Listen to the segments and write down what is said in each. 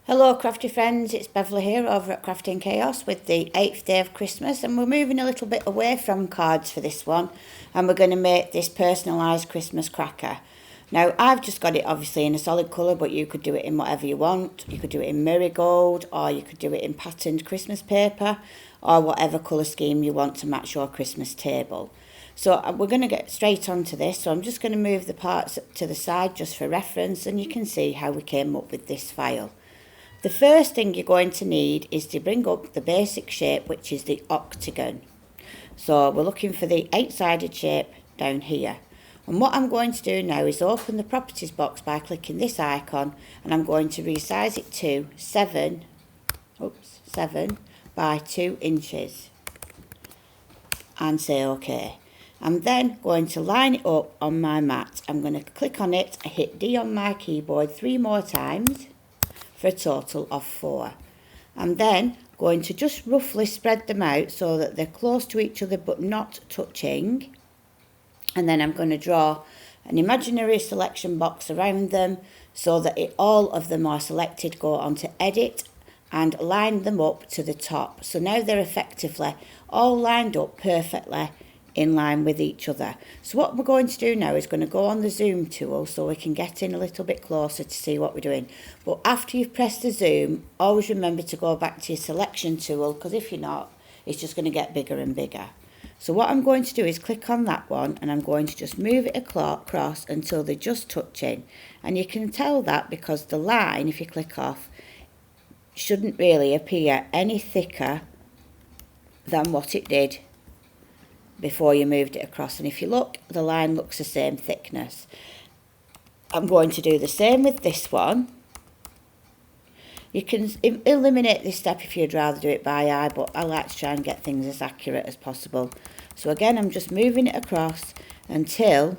Hello crafty friends, it's Beverleigh here over at Crafty and Chaos with the 8th day of Christmas, and we're moving a little bit away from cards for this one, and we're going to make this personalised Christmas cracker. Now I've just got it obviously in a solid colour, but you could do it in whatever you want. You could do it in marigold, or you could do it in patterned Christmas paper, or whatever colour scheme you want to match your Christmas table. So we're going to get straight onto this, so I'm just going to move the parts to the side just for reference, and you can see how we came up with this file. The first thing you're going to need is to bring up the basic shape, which is the octagon. So we're looking for the 8-sided shape down here. And what I'm going to do now is open the properties box by clicking this icon, and I'm going to resize it to 7 by 2 inches and say OK. I'm then going to line it up on my mat. I'm going to click on it, hit D on my keyboard 3 more times, for a total of 4. I'm then going to just roughly spread them out so that they're close to each other but not touching, and then I'm going to draw an imaginary selection box around them so that all of them are selected. Go on to edit and line them up to the top, so now they're effectively all lined up perfectly in line with each other. So what we're going to do now is going to go on the zoom tool so we can get in a little bit closer to see what we're doing. But after you've pressed the zoom, always remember to go back to your selection tool, because if you're not, it's just going to get bigger and bigger. So what I'm going to do is click on that one, and I'm going to just move it across until they're just touching. And you can tell that because the line, if you click off, shouldn't really appear any thicker than what it did before you moved it across. And if you look, the line looks the same thickness. I'm going to do the same with this one. You can eliminate this step if you'd rather do it by eye, but I like to try and get things as accurate as possible. So again, I'm just moving it across until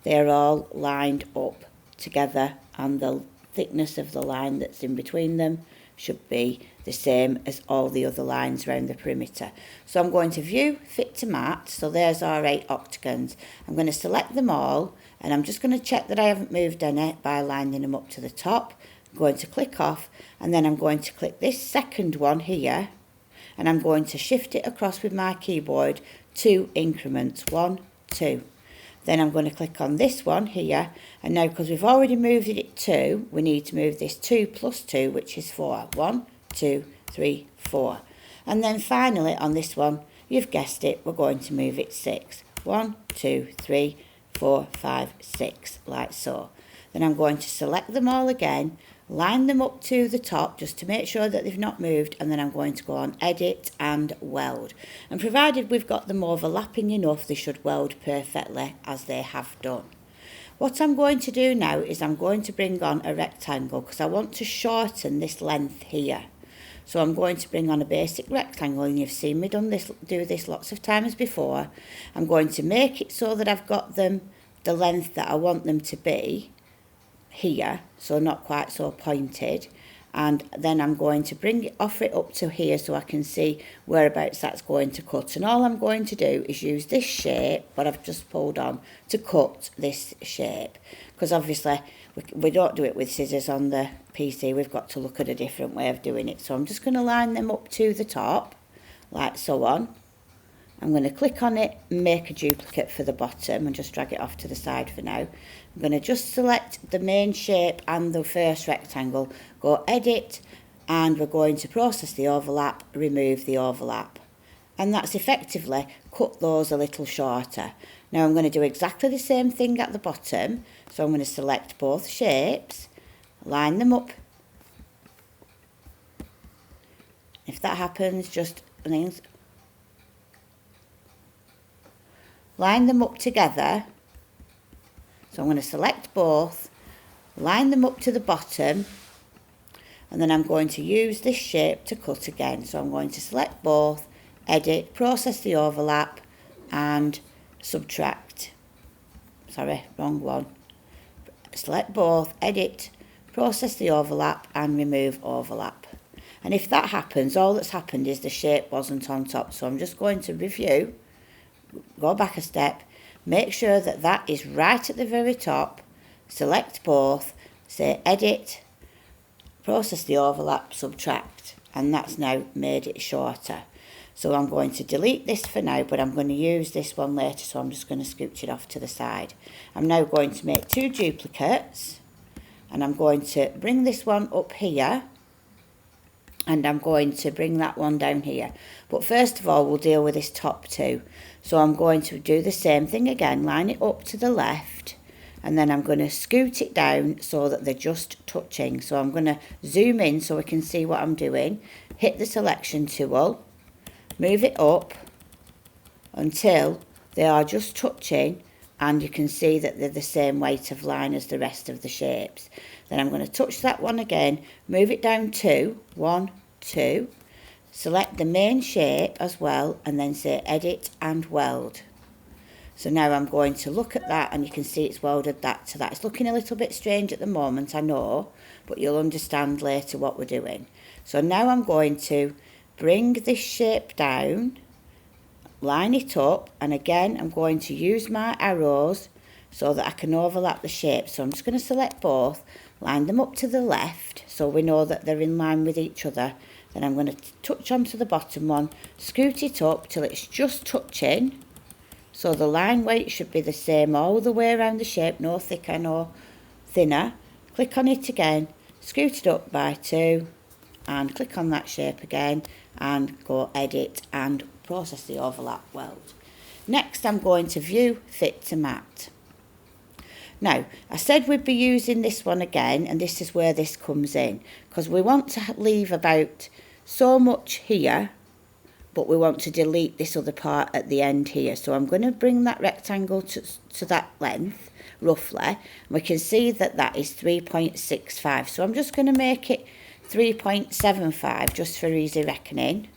they're all lined up together, and the thickness of the line that's in between them should be the same as all the other lines around the perimeter. So I'm going to view fit to mat. So there's our 8 octagons. I'm going to select them all, and I'm just going to check that I haven't moved any by lining them up to the top. I'm going to click off, and then I'm going to click this second one here, and I'm going to shift it across with my keyboard 2 increments, 1, 2. Then I'm going to click on this one here, and now because we've already moved it 2, we need to move this 2 plus 2, which is 4. 1, 2, 3, 4. And then finally on this one, you've guessed it, we're going to move it 6. 1, 2, 3, 4, 5, 6, like so. Then I'm going to select them all again, line them up to the top just to make sure that they've not moved, and then I'm going to go on edit and weld, and provided we've got them overlapping enough, they should weld perfectly as they have done. What I'm going to do now is I'm going to bring on a rectangle because I want to shorten this length here. So I'm going to bring on a basic rectangle, and you've seen me do this lots of times before. I'm going to make it so that I've got them the length that I want them to be here, so not quite so pointed, and then I'm going to offer it up to here so I can see whereabouts that's going to cut. And all I'm going to do is use this shape, but I've just pulled on to cut this shape, because obviously we don't do it with scissors on the PC, we've got to look at a different way of doing it. So I'm just going to line them up to the top like so on. I'm going to click on it and make a duplicate for the bottom and just drag it off to the side for now. I'm going to just select the main shape and the first rectangle, go edit, and we're going to process the overlap, remove the overlap. And that's effectively cut those a little shorter. Now I'm going to do exactly the same thing at the bottom. So I'm going to select both shapes, line them up. If that happens, just line them up together. So I'm going to select both, line them up to the bottom, and then I'm going to use this shape to cut again. So I'm going to select both, edit, process the overlap, and subtract. Sorry, wrong one. Select both, edit, process the overlap, and remove overlap. And if that happens, all that's happened is the shape wasn't on top. So I'm just going to review, go back a step, make sure that that is right at the very top, select both, say edit, process the overlap, subtract, and that's now made it shorter. So I'm going to delete this for now, but I'm going to use this one later, so I'm just going to scooch it off to the side. I'm now going to make 2 duplicates, and I'm going to bring this one up here, and I'm going to bring that one down here. But first of all, we'll deal with this top 2. So I'm going to do the same thing again, line it up to the left, and then I'm going to scoot it down so that they're just touching. So I'm going to zoom in so we can see what I'm doing, hit the selection tool, move it up until they are just touching, and you can see that they're the same weight of line as the rest of the shapes. Then I'm going to touch that one again, move it down 2, 1, 2, select the main shape as well, and then say edit and weld. So now I'm going to look at that, and you can see it's welded that to that. It's looking a little bit strange at the moment, I know, but you'll understand later what we're doing. So now I'm going to bring this shape down, line it up, and again I'm going to use my arrows so that I can overlap the shape. So I'm just going to select both, line them up to the left so we know that they're in line with each other. Then I'm going to touch onto the bottom one, scoot it up till it's just touching, so the line weight should be the same all the way around the shape, no thicker, no thinner. Click on it again, scoot it up by 2, and click on that shape again, and go edit and process the overlap weld. Next I'm going to view fit to mat. Now I said we'd be using this one again, and this is where this comes in, because we want to leave about so much here, but we want to delete this other part at the end here. So I'm going to bring that rectangle to that length roughly, and we can see that that is 3.65. So I'm just going to make it 3.75 just for easy reckoning,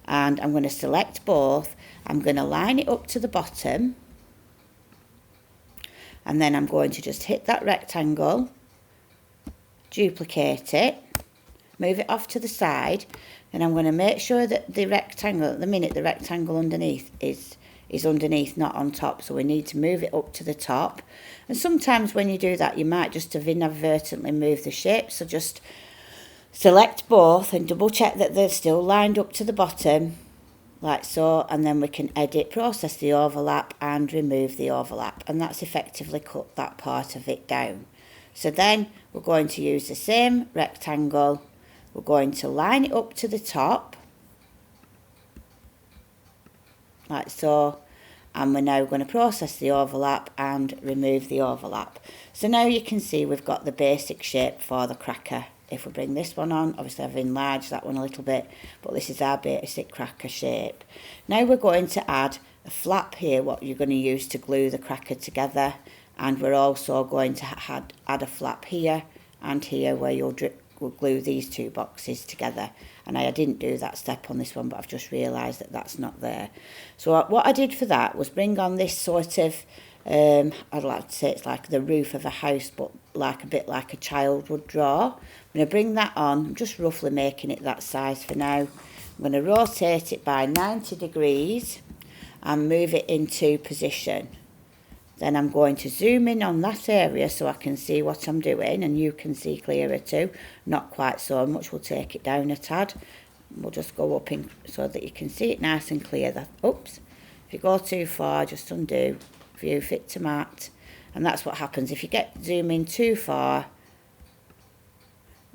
and I'm going to select both. I'm going to line it up to the bottom, and then I'm going to just hit that rectangle, duplicate it, move it off to the side, and I'm going to make sure that the rectangle, at the minute the rectangle underneath is underneath, not on top, so we need to move it up to the top. And sometimes when you do that you might just have inadvertently moved the shape, so just select both and double check that they're still lined up to the bottom, like so, and then we can edit, process the overlap and remove the overlap, and that's effectively cut that part of it down. So then we're going to use the same rectangle, we're going to line it up to the top, like so, and we're now going to process the overlap and remove the overlap. So now you can see we've got the basic shape for the cracker. If we bring this one on, obviously I've enlarged that one a little bit, but this is our basic cracker shape. Now we're going to add a flap here, what you're going to use to glue the cracker together, and we're also going to add a flap here and here where we'll glue these 2 boxes together. And I didn't do that step on this one, but I've just realised that that's not there. So what I did for that was bring on this sort of, I'd like to say it's like the roof of a house, but like a bit like a child would draw. I'm going to bring that on, I'm just roughly making it that size for now. I'm going to rotate it by 90 degrees and move it into position. Then I'm going to zoom in on that area so I can see what I'm doing, and you can see clearer too. Not quite so much, we'll take it down a tad. We'll just go up in so that you can see it nice and clear. Oops, if you go too far, just undo, view fit to mat. And that's what happens if you zoom in too far,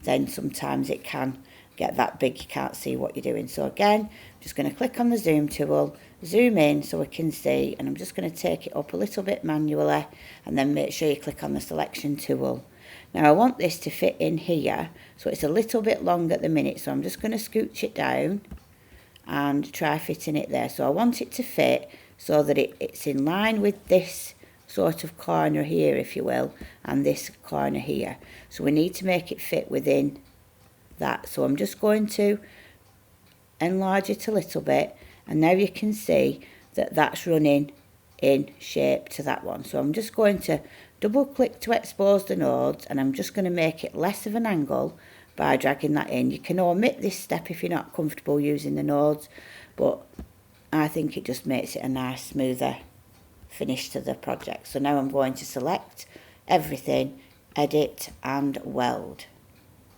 then sometimes it can get that big you can't see what you're doing. So again, I'm just going to click on the zoom tool, zoom in so we can see, and I'm just going to take it up a little bit manually, and then make sure you click on the selection tool. Now I want this to fit in here, so it's a little bit long at the minute, so I'm just going to scooch it down and try fitting it there. So I want it to fit so that it's in line with this sort of corner here, if you will, and this corner here. So we need to make it fit within that. So I'm just going to enlarge it a little bit, and now you can see that that's running in shape to that one. So I'm just going to double click to expose the nodes, and I'm just going to make it less of an angle by dragging that in. You can omit this step if you're not comfortable using the nodes, but I think it just makes it a nice smoother finish to the project. So now I'm going to select everything, edit and weld.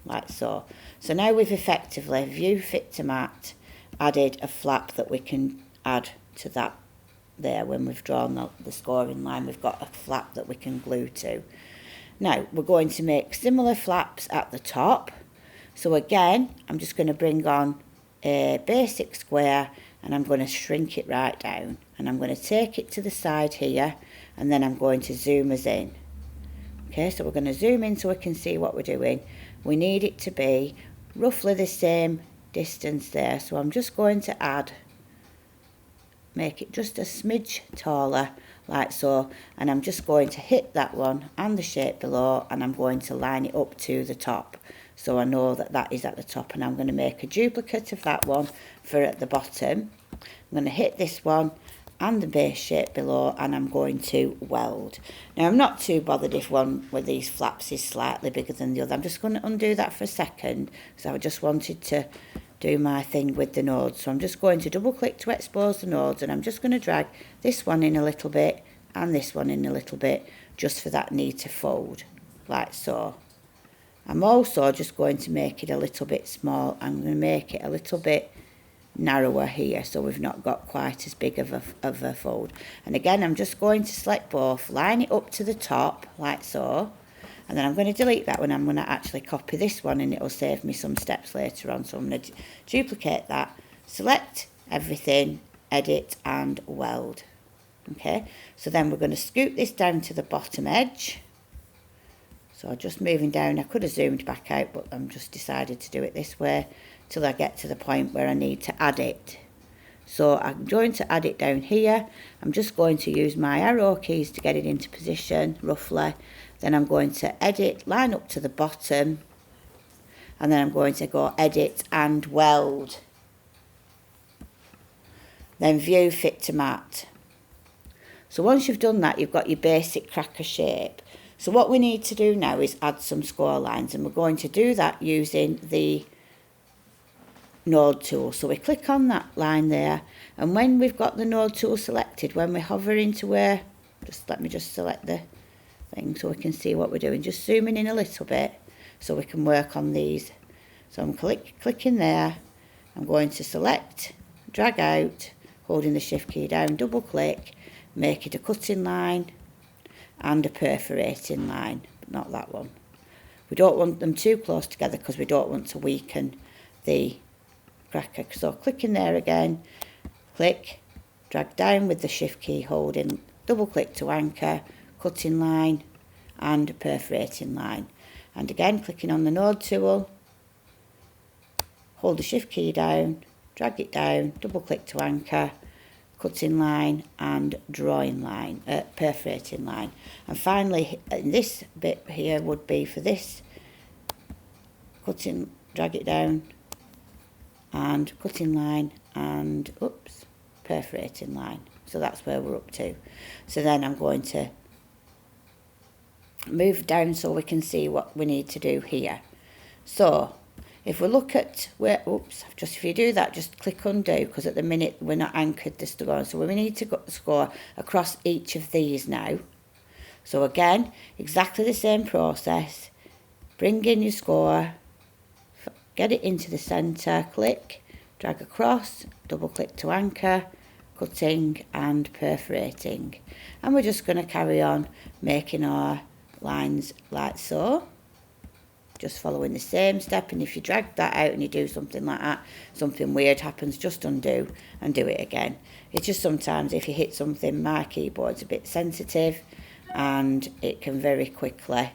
like so. So now we've effectively, view fit to mat, added a flap that we can add to that there. When we've drawn the scoring line, we've got a flap that we can glue to. Now we're going to make similar flaps at the top. So again, I'm just going to bring on a basic square and I'm going to shrink it right down, and I'm going to take it to the side here, and then I'm going to zoom us in. Okay, so we're going to zoom in so we can see what we're doing. We need it to be roughly the same distance there, so I'm just going to make it just a smidge taller like so, and I'm just going to hit that one and the shape below, and I'm going to line it up to the top so I know that that is at the top, and I'm going to make a duplicate of that one for at the bottom. I'm going to hit this one and the base shape below, and I'm going to weld. Now I'm not too bothered if one with these flaps is slightly bigger than the other. I'm just going to undo that for a second, so I just wanted to do my thing with the nodes. So I'm just going to double click to expose the nodes, and I'm just going to drag this one in a little bit and this one in a little bit, just for that need to fold like so. I'm also just going to make it a little bit small. I'm going to make it a little bit narrower here, so we've not got quite as big of a fold. And again, I'm just going to select both, line it up to the top like so, and then I'm going to delete that one. I'm going to actually copy this one, and it'll save me some steps later on. So I'm going to duplicate that, select everything, edit and weld. Okay, so then we're going to scoot this down to the bottom edge. So just moving down, I could have zoomed back out, but I'm just decided to do it this way till I get to the point where I need to add it. So I'm going to add it down here. I'm just going to use my arrow keys to get it into position roughly. Then I'm going to edit, line up to the bottom, and then I'm going to go edit and weld. Then view fit to mat. So once you've done that, you've got your basic cracker shape. So what we need to do now is add some score lines, and we're going to do that using the node tool. So we click on that line there, and when we've got the node tool selected, when we hover into where, let me just select the thing so we can see what we're doing, just zooming in a little bit so we can work on these. So I'm clicking there, I'm going to select, drag out, holding the shift key down, double click, make it a cutting line and a perforating line, but not that one. We don't want them too close together because we don't want to weaken the cracker. So click in there again, click, drag down with the shift key holding, double click to anchor, cutting line and perforating line. And again, clicking on the node tool, hold the shift key down, drag it down, double click to anchor, cutting line and drawing line, perforating line. And finally, in this bit here would be for this, cutting, drag it down and cutting line and, oops, perforating line. So that's where we're up to. So then I'm going to move down so we can see what we need to do here. So if we look at where, oops, if you do that, just click undo, because at the minute we're not anchored this to go. So we need to score across each of these now. So again, exactly the same process. Bring in your score, get it into the centre, click, drag across, double click to anchor, cutting and perforating. And we're just going to carry on making our lines like so. Just following the same step, and if you drag that out and you do something like that, something weird happens, just undo and do it again. It's just sometimes if you hit something, my keyboard's a bit sensitive and it can very quickly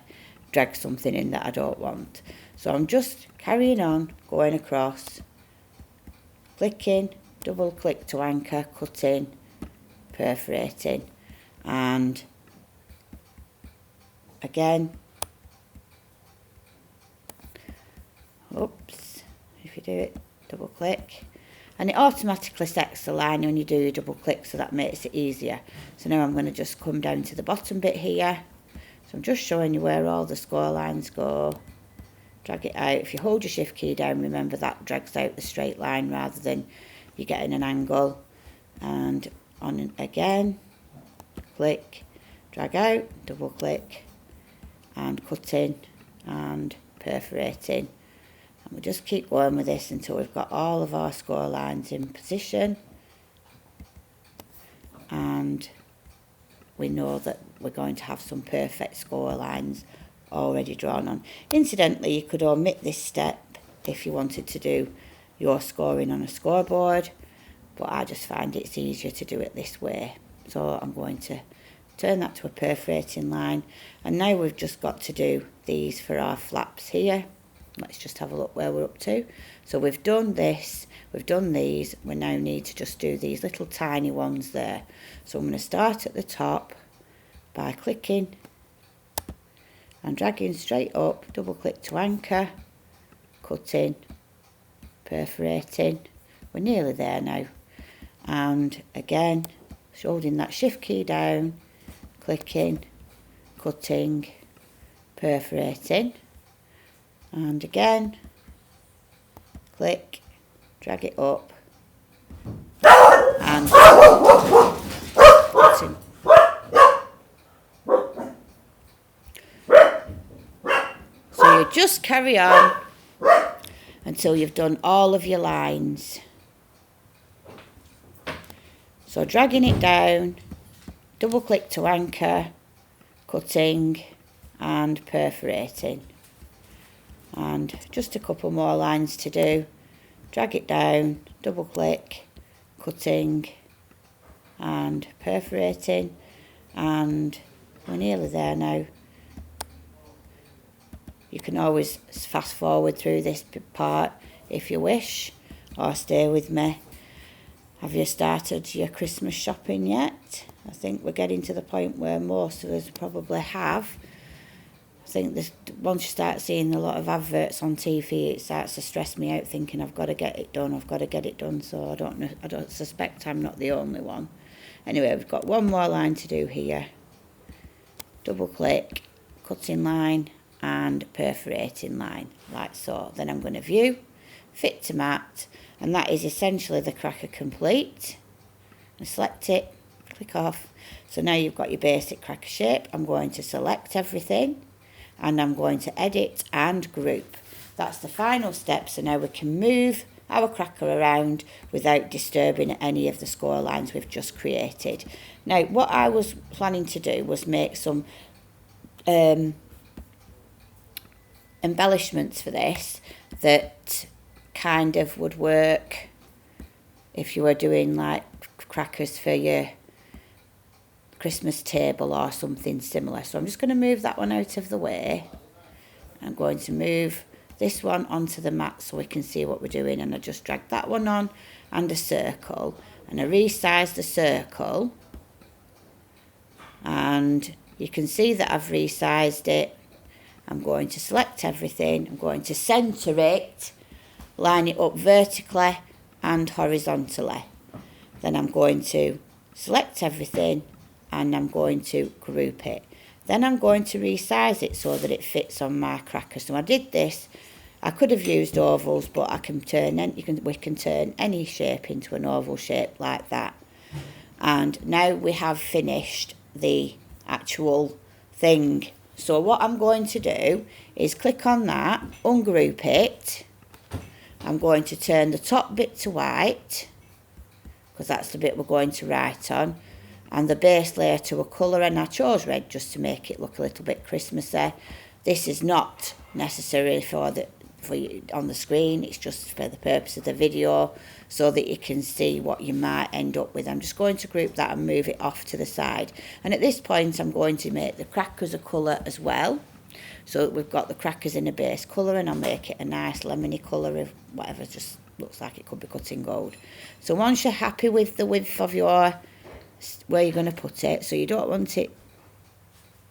drag something in that I don't want. So I'm just carrying on, going across, clicking, double click to anchor, cutting, perforating, and again, oops, if you do it, double click, and it automatically sets the line when you do your double click, so that makes it easier. So now I'm going to just come down to the bottom bit here. So I'm just showing you where all the score lines go. Drag it out. If you hold your shift key down, remember that drags out the straight line rather than you getting an angle. And on again, click, drag out, double click, and cutting and perforating And we'll just keep going with this until we've got all of our score lines in position. And we know that we're going to have some perfect score lines already drawn on. Incidentally, you could omit this step if you wanted to do your scoring on a scoreboard, but I just find it's easier to do it this way. So I'm going to turn that to a perforating line, and now we've just got to do these for our flaps here. Let's just have a look where we're up to. So we've done this, we've done these, we now need to just do these little tiny ones there. So I'm going to start at the top by clicking and dragging straight up, double click to anchor, cutting, perforating. We're nearly there now. And again, holding that shift key down, clicking, cutting, perforating. And again, click, drag it up, and cutting. So you just carry on until you've done all of your lines. So dragging it down, double click to anchor, cutting and perforating. And just a couple more lines to do. Drag it down, double click, cutting and perforating, and we're nearly there now. You can always fast forward through this part if you wish, or stay with me. Have you started your Christmas shopping yet? I think we're getting to the point where most of us probably have. I think this, once you start seeing a lot of adverts on TV, it starts to stress me out, thinking I've got to get it done, so I don't suspect I'm not the only one. Anyway, we've got one more line to do here. Double click, cutting line and perforating line, like so. Then I'm going to view, fit to mat, and that is essentially the cracker complete. I select it, click off. So now you've got your basic cracker shape. I'm going to select everything, and I'm going to edit and group. That's the final step, so now we can move our cracker around without disturbing any of the score lines we've just created. Now, what I was planning to do was make some embellishments for this that kind of would work if you were doing like crackers for your Christmas table or something similar. So I'm just going to move that one out of the way. I'm going to move this one onto the mat so we can see what we're doing, and I just drag that one on and a circle, and I resize the circle, and you can see that I've resized it. I'm going to select everything, I'm going to centre it, line it up vertically and horizontally. Then I'm going to select everything and I'm going to group it. Then I'm going to resize it so that it fits on my cracker. So I did this. I could have used ovals, but we can turn any shape into an oval shape like that. And now we have finished the actual thing. So what I'm going to do is click on that, ungroup it. I'm going to turn the top bit to white, because that's the bit we're going to write on, and the base layer to a colour, and I chose red just to make it look a little bit Christmassy. This is not necessarily for you on the screen, it's just for the purpose of the video so that you can see what you might end up with. I'm just going to group that and move it off to the side, and at this point I'm going to make the crackers a colour as well, so that we've got the crackers in a base colour, and I'll make it a nice lemony colour of whatever just looks like it could be cut in gold. So once you're happy with the width of your where you're going to put it, so you don't want it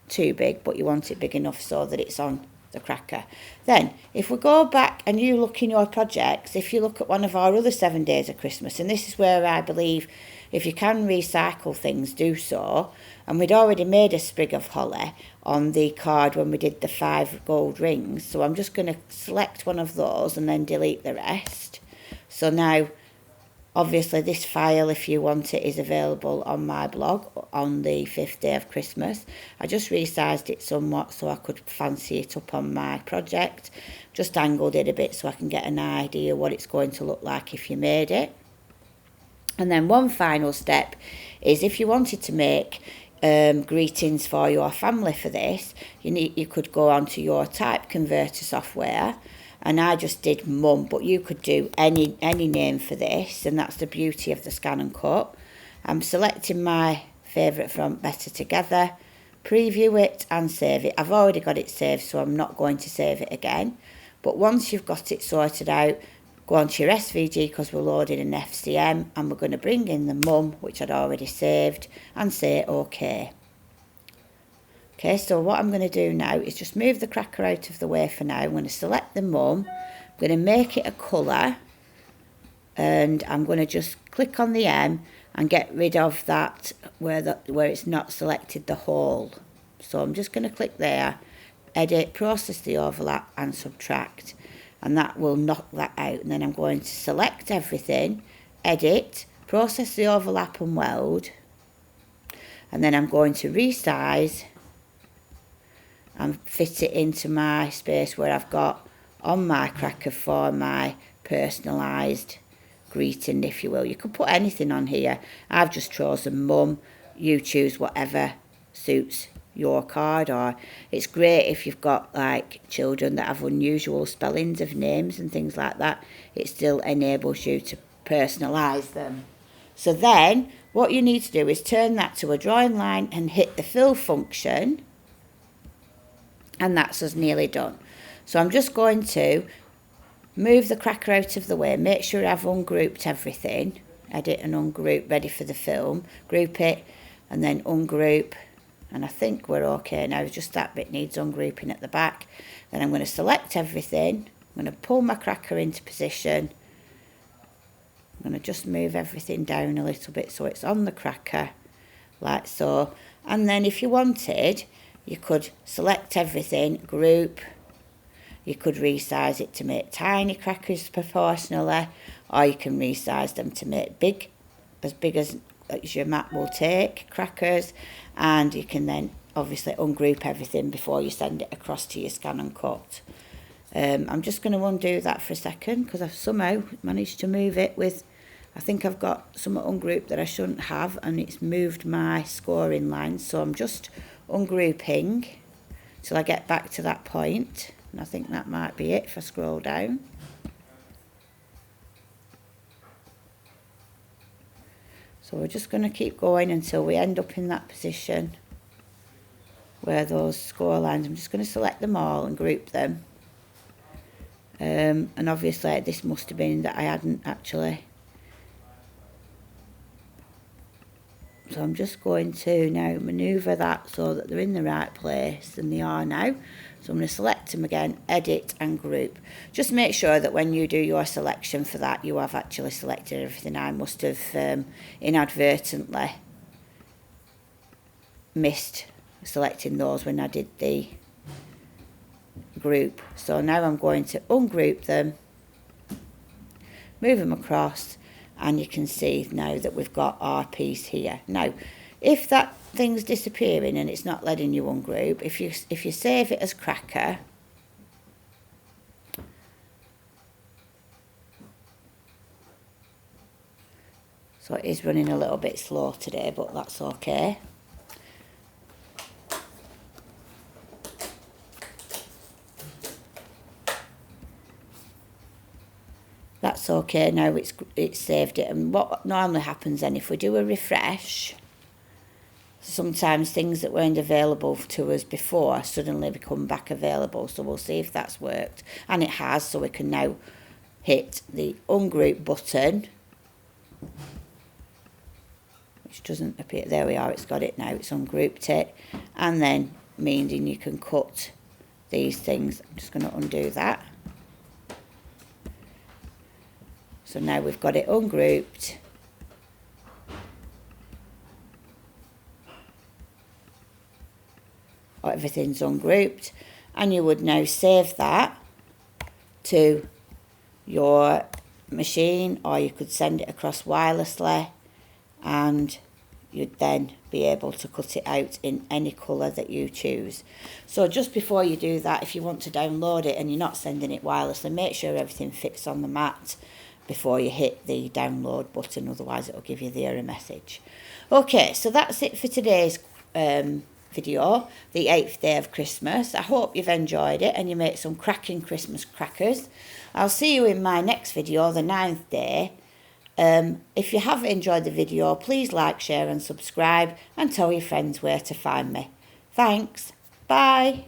too big, but you want it big enough so that it's on the cracker. Then if we go back and you look in your projects, if you look at one of our other 7 days of Christmas, and this is where I believe if you can recycle things, do so, and we'd already made a sprig of holly on the card when we did the 5 gold rings, so I'm just going to select one of those and then delete the rest. So now Obviously this file, if you want it, is available on my blog on the 5th day of Christmas. I just resized it somewhat so I could fancy it up on my project. Just angled it a bit so I can get an idea what it's going to look like if you made it. And then one final step is if you wanted to make greetings for your family for this, you could go onto your type converter software, and I just did mum, but you could do any name for this, and that's the beauty of the scan and cut. I'm selecting my favourite from Better Together, preview it and save it. I've already got it saved, so I'm not going to save it again. But once you've got it sorted out, go on to your SVG because we're loading an FCM, and we're going to bring in the mum, which I'd already saved, and say OK. Okay, so what I'm going to do now is just move the cracker out of the way for now. I'm going to select the mum, I'm going to make it a colour, and I'm going to just click on the M and get rid of that where it's not selected the whole. So I'm just going to click there, edit, process the overlap and subtract, and that will knock that out. And then I'm going to select everything, edit, process the overlap and weld, and then I'm going to resize and fit it into my space where I've got on my cracker for my personalised greeting, if you will. You could put anything on here. I've just chosen mum. You choose whatever suits your card, or it's great if you've got like children that have unusual spellings of names and things like that. It still enables you to personalise them. So then what you need to do is turn that to a drawing line and hit the fill function, and that's us nearly done. So I'm just going to move the cracker out of the way, make sure I've ungrouped everything, edit and ungroup, ready for the film, group it and then ungroup, and I think we're okay now, just that bit needs ungrouping at the back. Then I'm going to select everything, I'm going to pull my cracker into position, I'm going to just move everything down a little bit so it's on the cracker, like so, and then if you wanted, you could select everything, group, you could resize it to make tiny crackers proportionally, or you can resize them to make big as your mat will take crackers, and you can then obviously ungroup everything before you send it across to your scan and cut. I'm just going to undo that for a second because I've somehow managed to move it with, I think I've got some ungrouped that I shouldn't have, and it's moved my scoring line, so I'm just ungrouping till I get back to that point, and I think that might be it if I scroll down. So we're just going to keep going until we end up in that position where those score lines, I'm just going to select them all and group them, and obviously this must have been that I hadn't actually. So I'm just going to now manoeuvre that so that they're in the right place, and they are now. So I'm going to select them again, edit and group. Just make sure that when you do your selection for that, you have actually selected everything. I must have inadvertently missed selecting those when I did the group. So now I'm going to ungroup them, move them across, and you can see now that we've got our piece here. Now, if that thing's disappearing and it's not letting you ungroup, if you save it as cracker, so it is running a little bit slow today, but that's okay. That's okay now, it's saved it. And what normally happens then, if we do a refresh, sometimes things that weren't available to us before suddenly become back available. So we'll see if that's worked, and it has. So we can now hit the ungroup button, which doesn't appear. There we are, it's got it now, it's ungrouped it, and then meaning you can cut these things. I'm just going to undo that. So now we've got it ungrouped. Everything's ungrouped, and you would now save that to your machine, or you could send it across wirelessly, and you'd then be able to cut it out in any colour that you choose. So just before you do that, if you want to download it and you're not sending it wirelessly, make sure everything fits on the mat before you hit the download button, otherwise it'll give you the error message. Okay, so that's it for today's video, the 8th day of Christmas. I hope you've enjoyed it and you make some cracking Christmas crackers. I'll see you in my next video, the 9th day. If you have enjoyed the video, please like, share and subscribe, and tell your friends where to find me. Thanks. Bye.